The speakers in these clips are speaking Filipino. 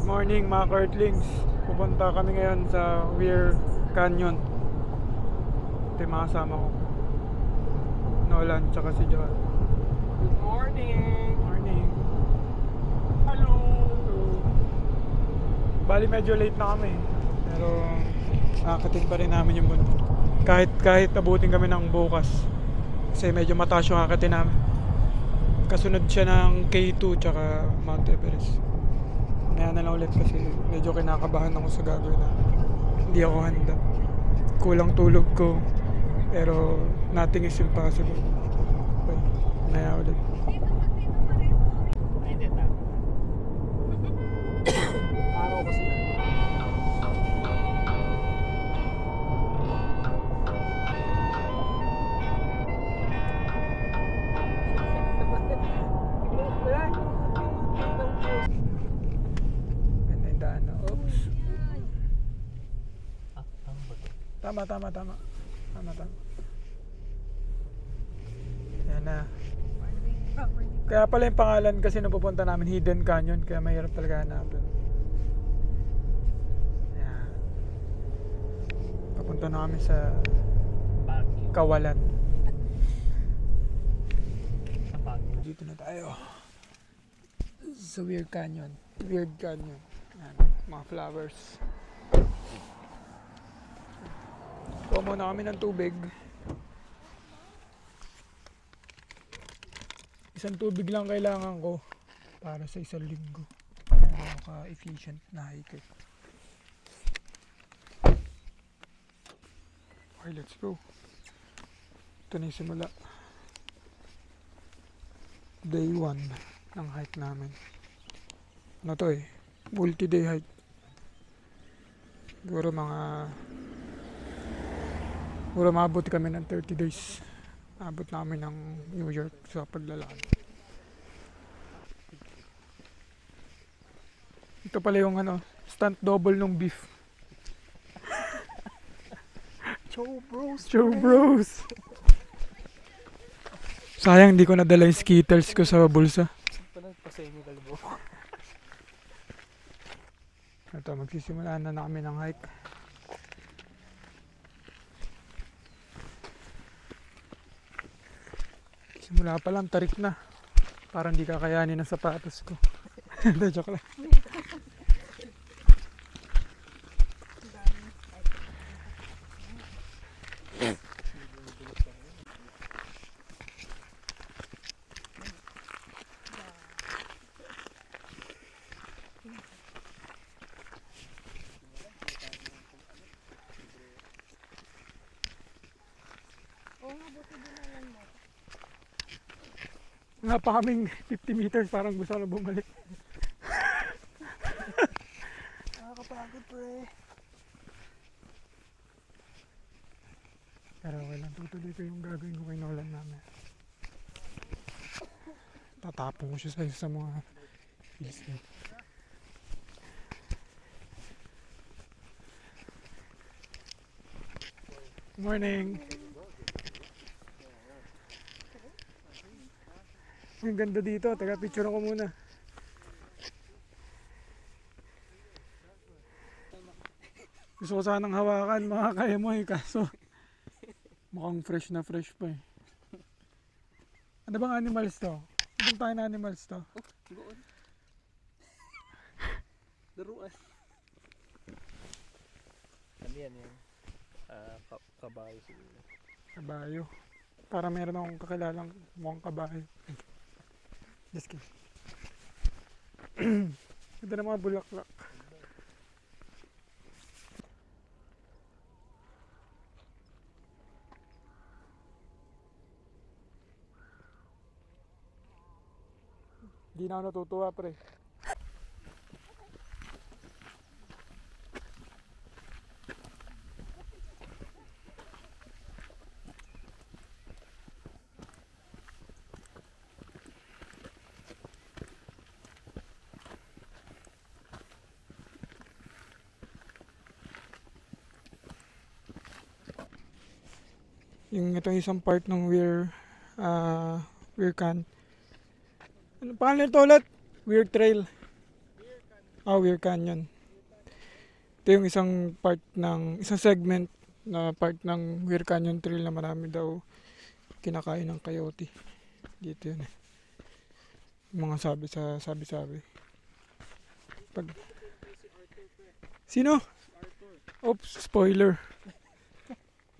Morning mga Kurtlings. Pupunta kami ngayon sa Weir Canyon. Ito yung mga kasama ko, Nolan tsaka si Joel. Good morning! Morning. Hello! Bali medyo late na kami, pero nakakating pa rin namin yung bundok. Kahit abutin kami ng bukas, kasi medyo mataas yung akatin namin. Kasunod siya ng K2 tsaka Mount Everest. Kaya na lang ulit kasi medyo kinakabahan ako sa gagawin namin. Hindi ako handa. Kulang tulog ko, pero nothing is impossible. Okay, maya ulit. Hindi na. Araw kasi na. Ganda yung daan na. Oops. Tama. Yan na. Kaya pala yung pangalan kasi nung pupunta namin, Hidden Canyon. Kaya mahirap talaga hanapin. Yan. Papunta na kami sa Kawalan. Sa Baguio. Dito na tayo sa Weird Canyon. Yan, mga flowers. Kuha muna kami ng tubig. Isang tubig lang kailangan ko para sa isang linggo. Kaya ka-efficient na hiker. Okay, let's go. Ito na yung simula. Day 1 ng hike namin. Ano to multi-day hike. Siguro maabot kami ng 30 days. Abot namin ng New York sa paglalakad. Ito pala yung stunt double ng beef. Joe Bros. Sayang hindi ko nadala yung Skittles ko sa bulsa. Ito, magsisimula na kami ng hike. Simula pa lang, tarik na. Parang hindi kakayanin ang sapatos ko. Joke lang. Nga pa kaming 50 meters, parang gusto na bumalik. Nakakapagod pre. Pero okay lang, tutuloy ko yung gagawin ko kay Nolan namin. Tatapong ko siya sa mga hills niya. Morning! Ang ganda dito, taga picture ko muna. Gusto ko sanang hawakan, makakaya mo kaso mukhang fresh na fresh pa Ano bang animals to? Anong tayo na animals to? Doon. Daruan. Ano yan? Kabayo siguro. Kabayo. Para meron akong kakilalang mukhang kabayo. Just kidding. Ganda ng mga bulaklak. Hindi na ako natutuwa pre. Yung itong isang part ng Weir Can. Ano pangalan ito ulit? Weir Trail. Weir Canyon. Ito yung isang segment na part ng Weir Canyon Trail na marami daw kinakain ng coyote. Dito yun eh. Yung mga sabi. Pag... Sino? Oops, spoiler.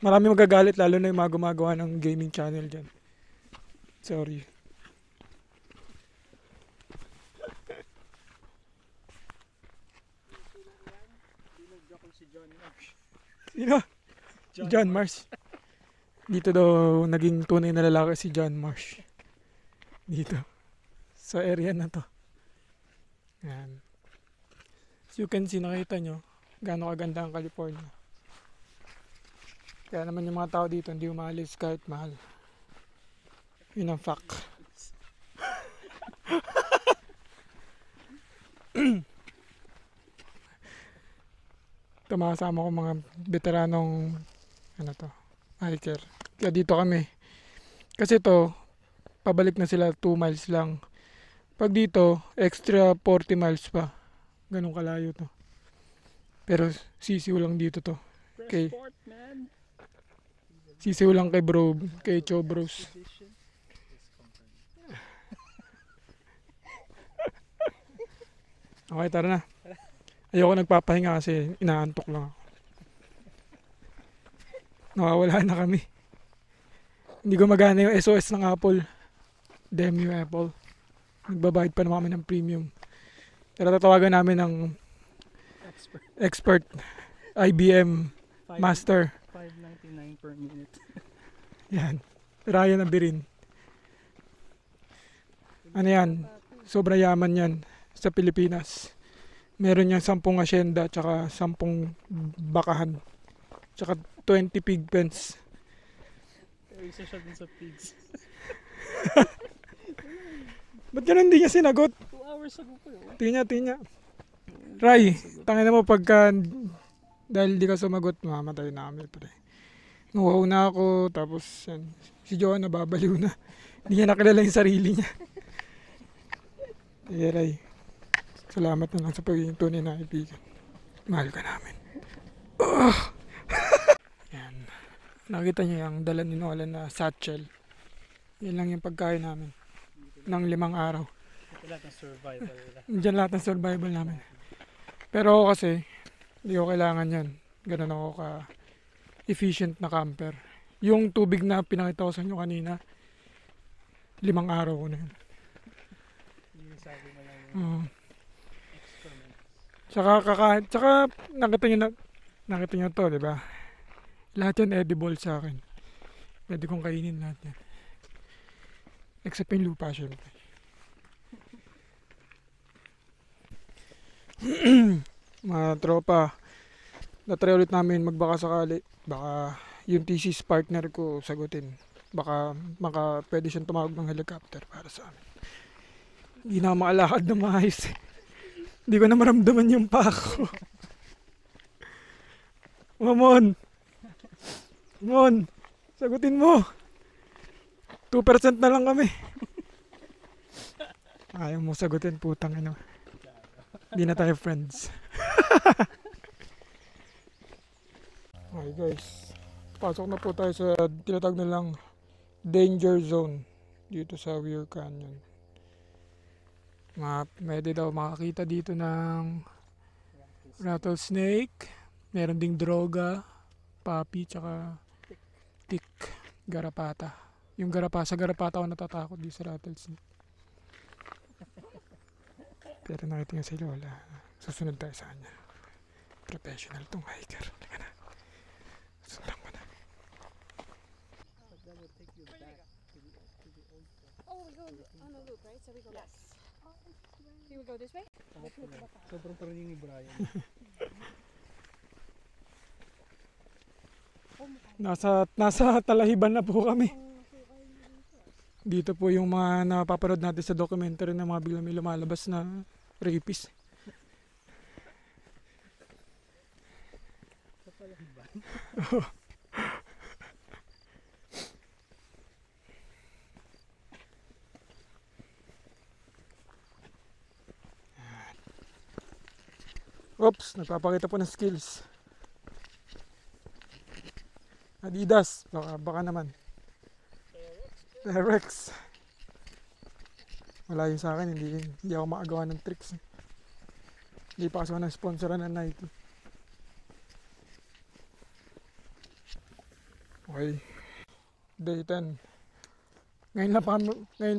Marami magagalit lalo na yung mga gumagawa ng gaming channel dyan. Sorry. Sino? Si John Marsh. Dito daw naging tunay na lalaki si John Marsh. Dito. Sa area na to. Yan. As you can see, nakita nyo gaano kaganda ang California. Kaya naman yung mga tao dito hindi umalis kahit mahal. Yun ang fact. Tumakasama ko mga veteranong hiker. Kaya dito kami. Kasi to, pabalik na sila 2 miles lang. Pag dito, extra 40 miles pa. Ganun kalayo to. Pero sisiw lang dito to. Okay. Sisiw lang kay Cho Bros. Okay, tara na. Ayoko nagpapahinga kasi inaantok lang ako. Nawawala na kami. Hindi gumagana yung SOS ng Apple. Damn you Apple. Nagbabayad pa naman kami ng premium. Pero tatawagan namin ng expert IBM Master. $5.99 per minute. Yan. Ryan Abirin. Ano yan? Sobrang yaman yan sa Pilipinas. Meron niyang 10 asyenda tsaka 10 bakahan. Tsaka 20 pig pens. Isa siya dun sa pigs. Ba't ganun hindi niya sinagot? 2 hours ago po yun. Tinya. Ray, tangin mo pagka dahil di ka sumagot, mamatay na kami pre. Nuhaw na ako, tapos yan. Si Joanna babaliw na. Hindi niya nakilala yung sarili niya. Sige Ray, salamat na lang sa pagiging tunay na kaibigan. Mahal ka namin. Yan. Nakita niyo yung dala ni Nolan na satchel. Yan lang yung pagkain namin. Ng 5 araw. Ito lahat ng survival nila. Diyan lahat ng survival namin. Pero ako kasi, hindi ko kailangan yan. Ganun ako ka-efficient na camper. Yung tubig na pinakita ko sa inyo kanina, 5 araw ko na yun. Yung sabi mo lang yung excrement. Tsaka nakita nyo to, di ba? Lahat yan edible sa akin. Pwede kong kainin lahat yan. Except yung lupa, syempre. Mga tropa, natry ulit namin magbaka sakali. Baka yung thesis partner ko sagutin. Baka pwede siyang tumawag ng helicopter para sa amin. Hindi na makalakad na maayos. Hindi ko na maramdaman yung paa ko. Come on, sagutin mo. 2% na lang kami. Ayaw mo sagutin, putang ina. Hindi na tayo friends. Okay guys, pasok na po tayo sa tinatawag na lang danger zone dito sa Weir Canyon. Pwede daw makakita dito ng rattlesnake, meron ding droga, papi, tsaka tick, garapata. Yung sa garapata ako natatakot di sa rattlesnake. Pero nakita niya si Lola. Susunod tayo sa kanya. Professional tong hiker. Teka na. Sundan ko na. Oh, we go on a loop, right? So we go back. Can we go this way? Sobrang paraning ni Brian. Nasa Talahiban na po kami. Dito po yung mga napapanood natin sa documentary na mga biglang may lumalabas na rapist. Sa Talahiban? Oops, nagpapakita po ng skills. Adidas, baka naman. Rex. Wala yun sa akin, hindi ako makagawa ng tricks. Hindi pa kasi ako na-sponsoran ng Nike. Okay. Day 10. Ngayon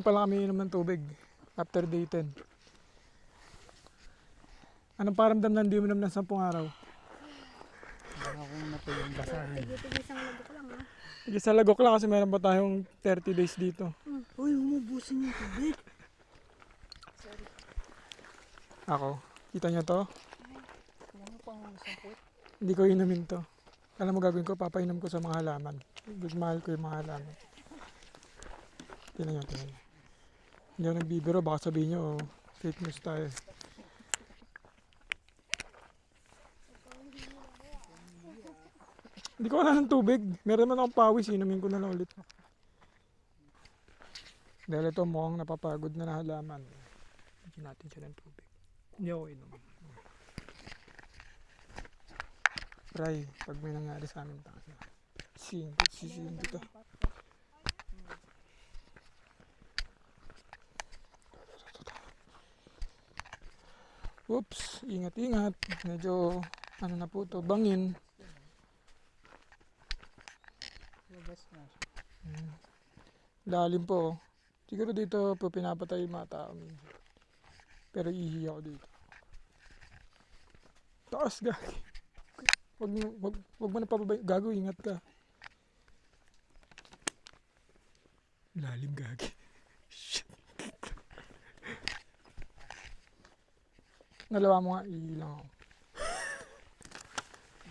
pa lang kami inom ng tubig. After day 10. Anong paramdam na hindi mo naman ng 10 araw? Baka kung natulong basahin. Tigil-tigil isang lagok lang, ha? Sige, sa lagok lang kasi meron pa tayong 30 days dito. Uy, umubusin yung tubig. Ako, kita nyo to? Ano pang samput? Hindi ko inumin to. Alam mo gagawin ko, papainom ko sa mga halaman. Gusto mahal ko yung mga halaman. Tingnan nyo. Hindi ako nagbibiro, baka sabihin nyo, fake news tayo. Hindi ko wala ng tubig. Meron man akong pawis, inumin ko na lang ulit. Dahil ito mukhang napapagod na halaman. Bigyan natin siya ng tubig. Hindi ako inumin. Try, pag may nangyari sa amin tayo. Sisingin kita. Oops, ingat-ingat. Medyo, ano na po to, bangin. Labas na. Lalim po. Siguro dito po pinapatay yung mga tao. Pero ihi ako dito. Taas, gagi. Wag mo na pababay. Gago, ingat ka. Lalim, gagi. Shit. Nalawa mo nga, ihi lang ako.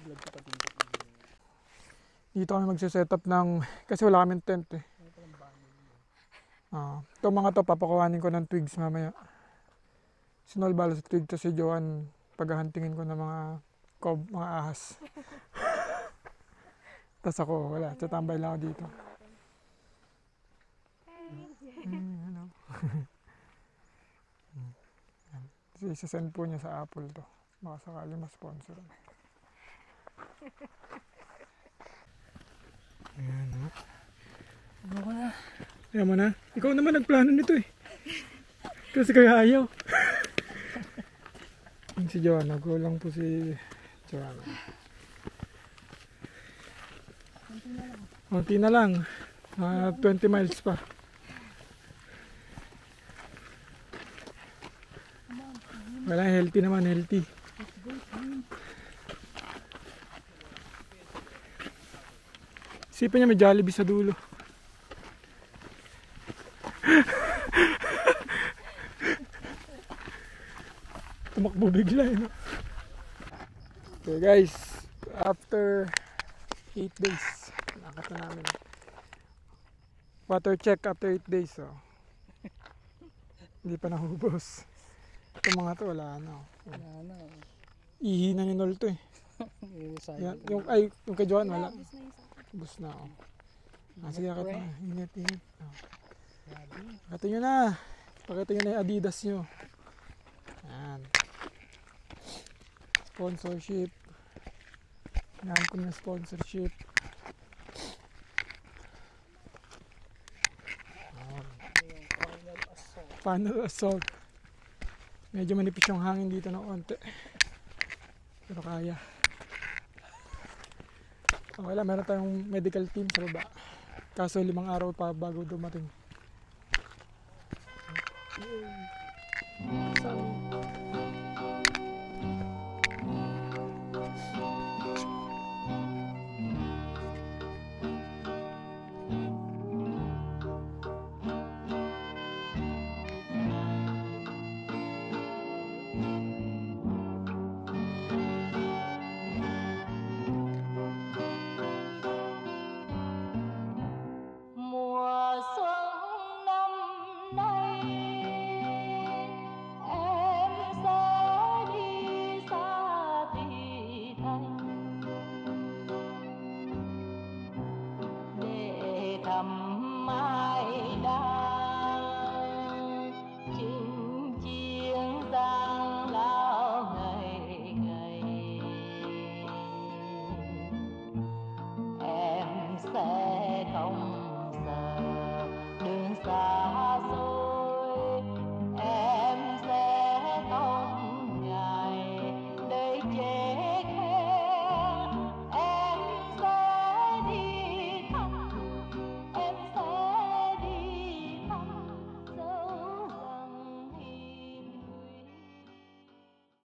Vlog ka pa din. Dito kami magsiset up ng, kasi wala kaming tent eh. Ito mga to, papakuhanin ko ng twigs mamaya. Sinol bala sa twig to si Joan, paghahantingin ko ng mga ahas. Tapos ako, wala, tatambay lang ako dito. Ano? Isasend po niya sa Apple to. Baka sakali ma-sponsor. Ayan, ha? Ano ko na? Ayan mo na. Ikaw naman nagplano nito eh. Kasi kaya ayaw. Si Joanna. Kulang po si Joanna. Konti na lang. 20 miles pa. Wala, healthy naman, healthy. Isipin niya may Jollibee sa dulo. Tumakbo bigla eh, no? Okay guys, after 8 days, nakakata namin. Water check after 8 days, oh. Hindi pa nahubos. Itong mga to, wala na. Wala na. Ihi na ni Nol to eh. Yan, yung kay Joan, wala. Ubus na yung sa akin. Bus na, oh. Sige, akit na. Ingat. Oh. Grabe. Pakita nyo na. Pakita nyo na yung Adidas nyo. Yan. Sponsorship. Yan ko na sponsorship. Final assault. Medyo manipis yung hangin dito ng onte. Pero kaya. Okay lang, meron tayong medical team sa baba. Kaso 5 araw pa bago dumating.